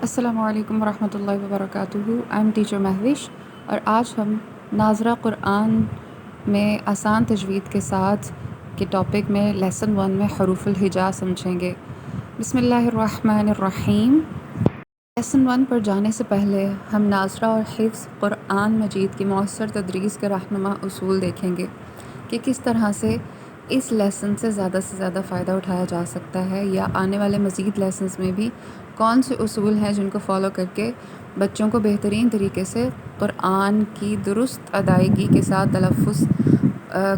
السلام علیکم ورحمۃ اللہ وبرکاتہ۔ آئی ایم ٹیچر مہوش، اور آج ہم ناظرہ قرآن میں آسان تجوید کے ساتھ کے ٹاپک میں لیسن 1 میں حروف الہجا سمجھیں گے۔ بسم اللہ الرحمن الرحیم۔ لیسن 1 پر جانے سے پہلے ہم ناظرہ اور حفظ قرآن مجید کی مؤثر تدریس کے رہنما اصول دیکھیں گے کہ کس طرح سے اس لیسن سے زیادہ فائدہ اٹھایا جا سکتا ہے، یا آنے والے مزید لیسنز میں بھی کون سے اصول ہیں جن کو فالو کر کے بچوں کو بہترین طریقے سے قرآن کی درست ادائیگی کے ساتھ تلفظ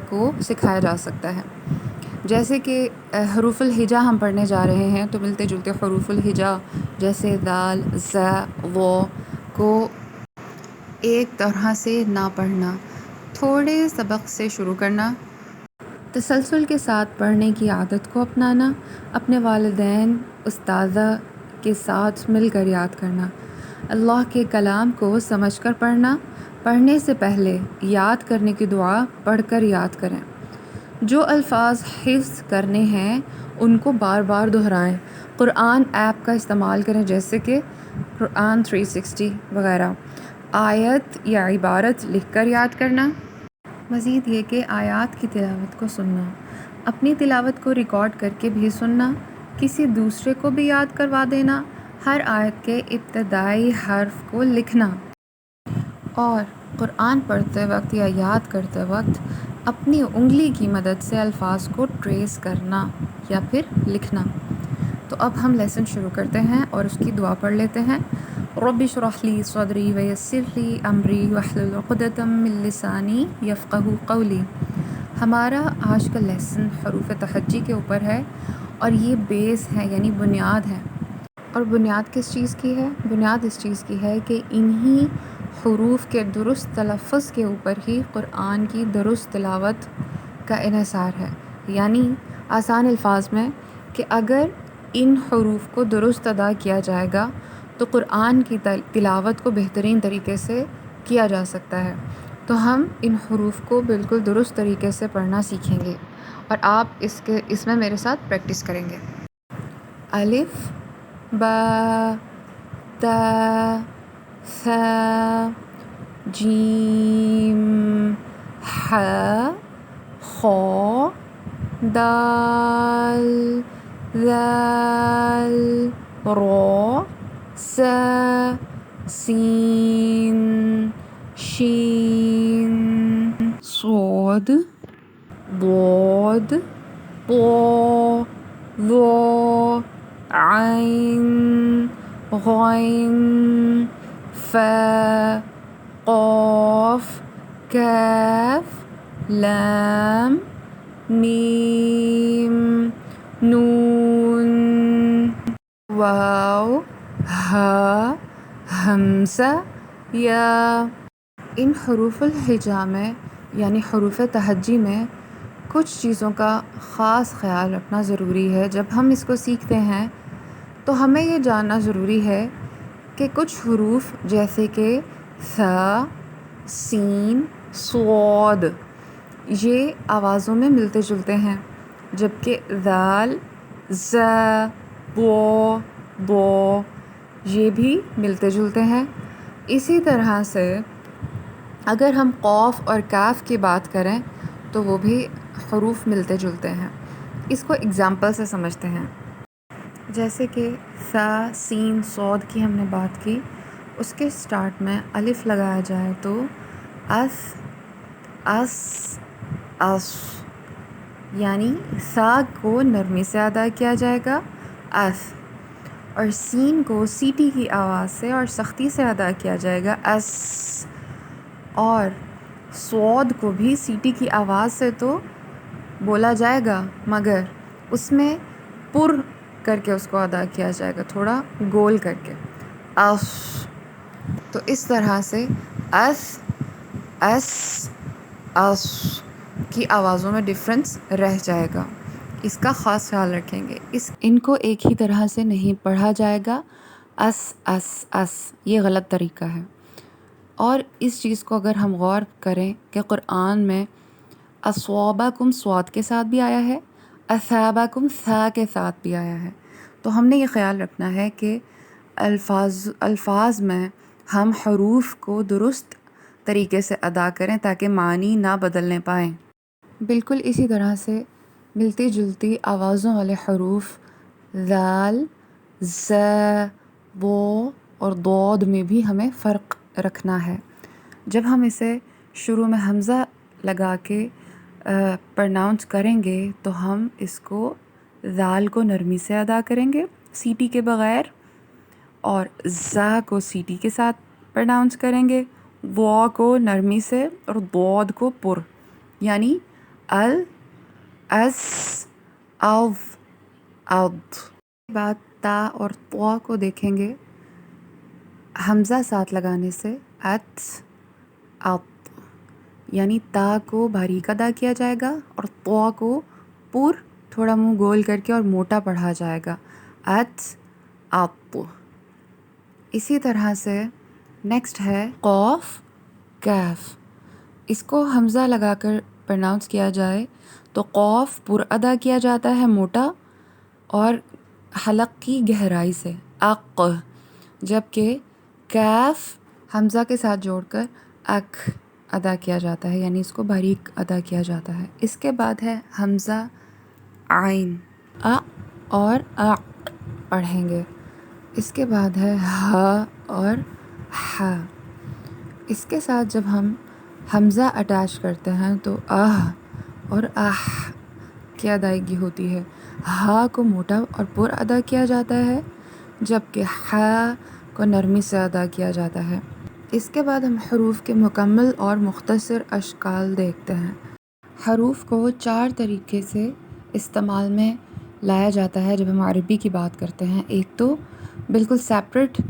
کو سکھایا جا سکتا ہے۔ جیسے کہ حروف الہجا ہم پڑھنے جا رہے ہیں، تو ملتے جلتے حروف الہجا جیسے دال، ز، و کو ایک طرح سے نہ پڑھنا، تھوڑے سبق سے شروع کرنا، تسلسل کے ساتھ پڑھنے کی عادت کو اپنانا، اپنے والدین، استاذہ کے ساتھ مل کر یاد کرنا، اللہ کے کلام کو سمجھ کر پڑھنا، پڑھنے سے پہلے یاد کرنے کی دعا پڑھ کر یاد کریں، جو الفاظ حفظ کرنے ہیں ان کو بار بار دہرائیں، قرآن ایپ کا استعمال کریں جیسے کہ قرآن 360 وغیرہ، آیت یا عبارت لکھ کر یاد کرنا۔ مزید یہ کہ آیات کی تلاوت کو سننا، اپنی تلاوت کو ریکارڈ کر کے بھی سننا، کسی دوسرے کو بھی یاد کروا دینا، ہر آیت کے ابتدائی حرف کو لکھنا، اور قرآن پڑھتے وقت یا یاد کرتے وقت اپنی انگلی کی مدد سے الفاظ کو ٹریس کرنا یا پھر لکھنا۔ تو اب ہم لیسن شروع کرتے ہیں اور اس کی دعا پڑھ لیتے ہیں۔ رب اشرح لی صدری ویسر لی امری واحلل عقدۃ من لسانی یفقہوا قولی۔ ہمارا آج کا لیسن حروف تہجی کے اوپر ہے، اور یہ بیس ہے یعنی بنیاد ہے۔ اور بنیاد کس چیز کی ہے؟ بنیاد اس چیز کی ہے کہ انہی حروف کے درست تلفظ کے اوپر ہی قرآن کی درست تلاوت کا انحصار ہے، یعنی آسان الفاظ میں کہ اگر ان حروف کو درست ادا کیا جائے گا تو قرآن کی تلاوت کو بہترین طریقے سے کیا جا سکتا ہے۔ تو ہم ان حروف کو بالکل درست طریقے سے پڑھنا سیکھیں گے، اور آپ اس میں میرے ساتھ پریکٹس کریں گے۔ الف، با، تا، ثا، جیم، ح، خ، دال، ذال، را، س، سین، شین، صاد، ضاد، طا، ظا، عین، غین، فا، قاف، کاف، لام، میم، نون، واو، ہا، ہمزہ، یا۔ ان حروف الہجا میں یعنی حروف تہجی میں کچھ چیزوں کا خاص خیال رکھنا ضروری ہے۔ جب ہم اس کو سیکھتے ہیں تو ہمیں یہ جاننا ضروری ہے کہ کچھ حروف جیسے کہ ثا، سین، صاد یہ آوازوں میں ملتے جلتے ہیں، جبکہ ذال، ز، ضا، ضا یہ بھی ملتے جلتے ہیں۔ اسی طرح سے اگر ہم قاف اور کاف کی بات کریں تو وہ بھی حروف ملتے جلتے ہیں۔ اس کو اگزامپل سے سمجھتے ہیں، جیسے کہ ثا، سین، صاد کی ہم نے بات کی، اس کے سٹارٹ میں الف لگایا جائے تو اس، اس، اس، یعنی ثا کو نرمی سے ادا کیا جائے گا اس، اور سین کو سیٹی کی آواز سے اور سختی سے ادا کیا جائے گا اس، اور صاد کو بھی سیٹی کی آواز سے تو بولا جائے گا مگر اس میں پر کر کے اس کو ادا کیا جائے گا، تھوڑا گول کر کے، اس۔ تو اس طرح سے اس، اس، اس کی آوازوں میں ڈفرینس رہ جائے گا، اس کا خاص خیال رکھیں گے۔ ان کو ایک ہی طرح سے نہیں پڑھا جائے گا، اس، اس، اس یہ غلط طریقہ ہے۔ اور اس چیز کو اگر ہم غور کریں کہ قرآن میں اصوابکم صاد کے ساتھ بھی آیا ہے، اثابکم ثا کے ساتھ بھی آیا ہے، تو ہم نے یہ خیال رکھنا ہے کہ الفاظ میں ہم حروف کو درست طریقے سے ادا کریں تاکہ معنی نہ بدلنے پائیں۔ بالکل اسی طرح سے ملتی جلتی آوازوں والے حروف ذال، ز، و اور ضاد میں بھی ہمیں فرق رکھنا ہے۔ جب ہم اسے شروع میں حمزہ لگا کے پرناؤنس کریں گے تو ہم اس کو ذال کو نرمی سے ادا کریں گے سیٹی کے بغیر، اور زا کو سیٹی کے ساتھ پرناؤنس کریں گے، و کو نرمی سے اور ضاد کو پر، یعنی ال، اس، اذ، اض۔ بعد تا اور طوا کو دیکھیں گے حمزہ ساتھ لگانے سے ات، اط، یعنی تا کو باریک ادا کیا جائے گا اور طوا کو پر تھوڑا منہ گول کر کے اور موٹا پڑھا جائے گا، ات، اط۔ اسی طرح سے نیکسٹ ہے قوف، کیف۔ اس کو حمزہ لگا کر پرناؤنس کیا جائے تو قوف پر ادا کیا جاتا ہے موٹا اور حلق کی گہرائی سے، اق، جبکہ کیف حمزہ کے ساتھ جوڑ کر اک ادا کیا جاتا ہے، یعنی اس کو باریک ادا کیا جاتا ہے۔ اس کے بعد ہے حمزہ عین، ا اور ا پڑھیں گے۔ اس کے بعد ہے ہ اور ح۔ اس کے ساتھ جب ہم حمزہ اٹیچ کرتے ہیں تو اور کی ادائیگی ہوتی ہے، ہا کو موٹا اور پر ادا کیا جاتا ہے جبکہ ح کو نرمی سے ادا کیا جاتا ہے۔ اس کے بعد ہم حروف کے مکمل اور مختصر اشکال دیکھتے ہیں۔ حروف کو 4 طریقے سے استعمال میں لایا جاتا ہے جب ہم عربی کی بات کرتے ہیں۔ ایک تو بالکل سیپریٹ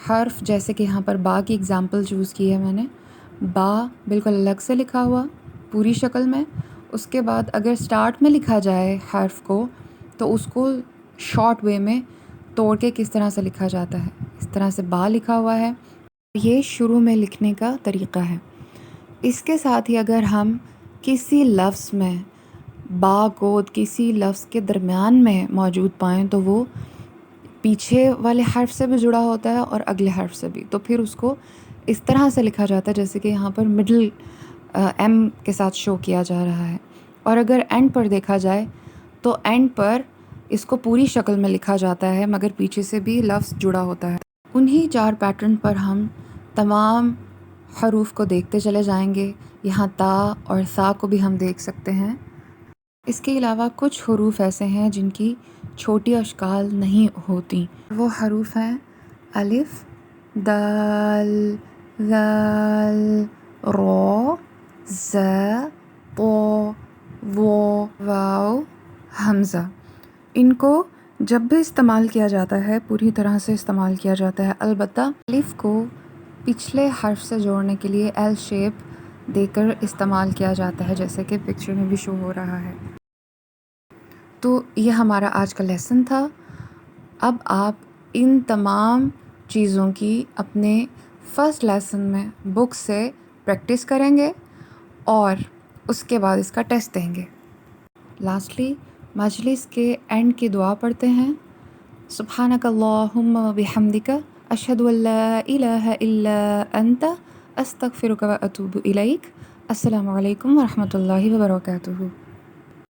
حرف، جیسے کہ یہاں پر با کی اگزامپل چوز کی ہے میں نے، با بالکل الگ سے لکھا ہوا پوری شکل میں۔ اس کے بعد اگر سٹارٹ میں لکھا جائے حرف کو تو اس کو شارٹ وے میں توڑ کے کس طرح سے لکھا جاتا ہے، اس طرح سے با لکھا ہوا ہے، یہ شروع میں لکھنے کا طریقہ ہے۔ اس کے ساتھ ہی اگر ہم کسی لفظ میں با کو کسی لفظ کے درمیان میں موجود پائیں تو وہ پیچھے والے حرف سے بھی جڑا ہوتا ہے اور اگلے حرف سے بھی، تو پھر اس کو اس طرح سے لکھا جاتا ہے جیسے کہ یہاں پر مڈل ایم کے ساتھ شو کیا جا رہا ہے۔ اور اگر اینڈ پر دیکھا جائے تو اینڈ پر اس کو پوری شکل میں لکھا جاتا ہے مگر پیچھے سے بھی لفظ جڑا ہوتا ہے۔ انہی 4 پیٹرن پر ہم تمام حروف کو دیکھتے چلے جائیں گے۔ یہاں تا اور ثا کو بھی ہم دیکھ سکتے ہیں۔ اس کے علاوہ کچھ حروف ایسے ہیں جن کی چھوٹی اشکال نہیں ہوتی، وہ حروف ہیں الف، دال، ذال، را، ز، ط، و، واو، حمزہ۔ ان کو جب بھی استعمال کیا جاتا ہے پوری طرح سے استعمال کیا جاتا ہے، البتہ الف کو پچھلے حرف سے جوڑنے کے لیے ایل شیپ دے کر استعمال کیا جاتا ہے، جیسے کہ پکچر میں بھی شو ہو رہا ہے۔ تو یہ ہمارا آج کا لیسن تھا۔ اب آپ ان تمام چیزوں کی اپنے فرسٹ لیسن میں بک سے پریکٹس کریں گے اور اس کے بعد اس کا ٹیسٹ دیں گے۔ لاسٹلی مجلس کے اینڈ کی دعا پڑھتے ہیں، سبحانک اللہم و بحمدک، اشہد ان لا الہ الا انت، استغفرک و اتوب الیک۔ السلام علیکم ورحمۃ اللہ وبرکاتہ۔